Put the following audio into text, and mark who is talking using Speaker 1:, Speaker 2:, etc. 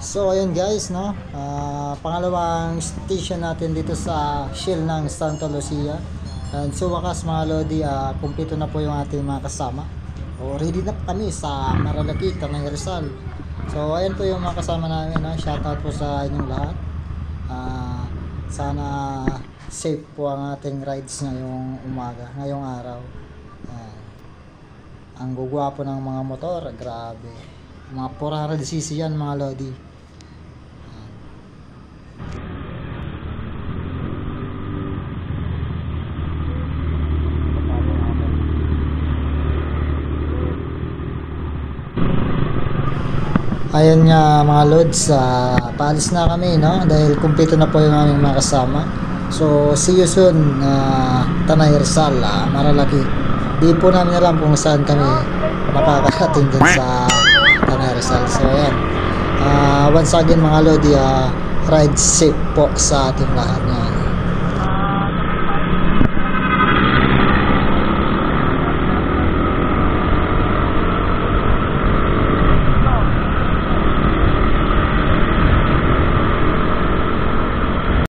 Speaker 1: So ayun guys, no, pangalawang station natin dito sa Shell ng Santa Lucia. And so wakas mga Lodi, kumpleto na po yung ating mga kasama. O ready na po kami sa Maralaki, Tanay Rizal. So ayan po yung mga kasama namin, no? Shoutout po sa inyong lahat. Sana safe po ang ating rides ngayong umaga, ngayong araw. Ang gugwapo ng mga motor, grabe. Mga 400cc yan mga Lodi. Ayun nga mga Lods, paalis na kami, no? Dahil kumpleto na po yung aming mga kasama. So see you soon, Tanay Rizal, Maralaki. Di po namin alam kung saan kami makakarating din sa Tanay Rizal. So ayan, once again mga Lodi, ride safe po sa ating lahat.